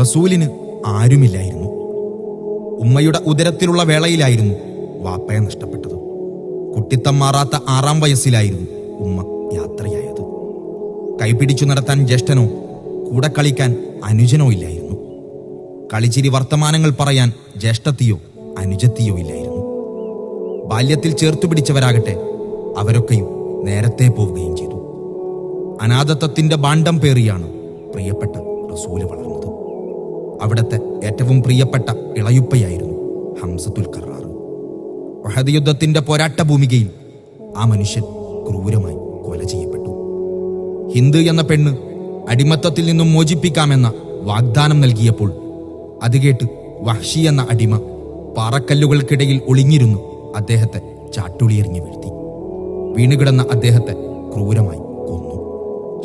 റസൂലിന് ആരുമില്ലായിരുന്നു. ഉമ്മയുടെ ഉദരത്തിലുള്ള വേളയിലായിരുന്നു വാപ്പയെ നഷ്ടപ്പെട്ടത്. കുട്ടിത്തം മാറാത്ത 6-ാം വയസ്സിലായിരുന്നു ഉമ്മ യാത്രയായത്. കൈപിടിച്ചു നടത്താൻ ജ്യേഷ്ഠനോ കൂടെ കളിക്കാൻ അനുജനോ ഇല്ലായിരുന്നു. കളിച്ചിരി വർത്തമാനങ്ങൾ പറയാൻ ജ്യേഷ്ഠത്തിയോ അനുജത്തിയോ ഇല്ലായിരുന്നു. ബാല്യത്തിൽ ചേർത്തുപിടിച്ചവരാകട്ടെ അവരൊക്കെയും നേരത്തെ പോവുകയും ചെയ്തു. അനാഥത്വത്തിന്റെ ഭാണ്ഡം പേറിയാണ് പ്രിയപ്പെട്ട റസൂല് വളർന്നത്. അവിടത്തെ ഏറ്റവും പ്രിയപ്പെട്ട ഇളയുപ്പയായിരുന്നു ഹംസത്തുൽ കറാർ. ഉഹദ് യുദ്ധത്തിന്റെ പോരാട്ട ഭൂമികയിൽ ആ മനുഷ്യൻ ക്രൂരമായി കൊല ചെയ്യപ്പെട്ടു. ഹിന്ദ് എന്ന പെണ്ണ് അടിമത്തത്തിൽ നിന്നും മോചിപ്പിക്കാമെന്ന വാഗ്ദാനം നൽകിയപ്പോൾ അത് കേട്ട് വഹ്ഷി എന്ന അടിമ പാറക്കല്ലുകൾക്കിടയിൽ ഒളിഞ്ഞിരുന്നു അദ്ദേഹത്തെ ചാട്ടുളിയെറിഞ്ഞു വീഴ്ത്തി. വീണുകിടന്ന അദ്ദേഹത്തെ ക്രൂരമായി കൊന്നു,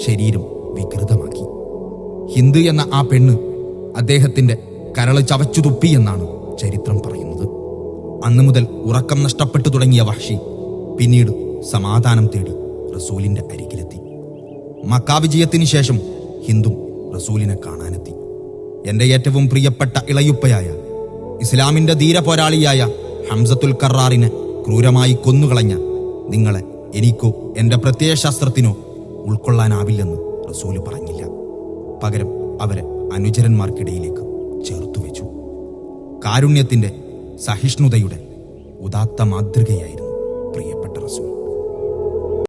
ശരീരം വികൃതമാക്കി. ഹിന്ദ് എന്ന ആ പെണ്ണ് അദ്ദേഹത്തിന്റെ കരള് ചവച്ചു തുപ്പി എന്നാണ് ചരിത്രം പറയുന്നത്. അന്നു മുതൽ ഉറക്കം നഷ്ടപ്പെട്ടു തുടങ്ങിയ വഹ്ഷി പിന്നീട് സമാധാനം തേടി റസൂലിന്റെ അരികിലെത്തി. മക്കാ വിജയത്തിന് ശേഷം ഹിന്ദും റസൂലിനെ കാണാനെത്തി. എന്റെ ഏറ്റവും പ്രിയപ്പെട്ട ഇളയുപ്പയായ ഇസ്ലാമിന്റെ ധീരപോരാളിയായ ഹംസത്തുൽ കറാറിനെ ക്രൂരമായി കൊന്നുകളഞ്ഞ നിങ്ങളെ എനിക്കോ എന്റെ പ്രത്യയശാസ്ത്രത്തിനോ ഉൾക്കൊള്ളാനാവില്ലെന്ന് റസൂല് പറഞ്ഞില്ല. പകരം അവരെ അനുചരന്മാർക്കിടയിലേക്ക് ചേർത്തുവെച്ചു. കാരുണ്യത്തിന്റെ, സഹിഷ്ണുതയുടെ ഉദാത്ത മാതൃകയായിരുന്നു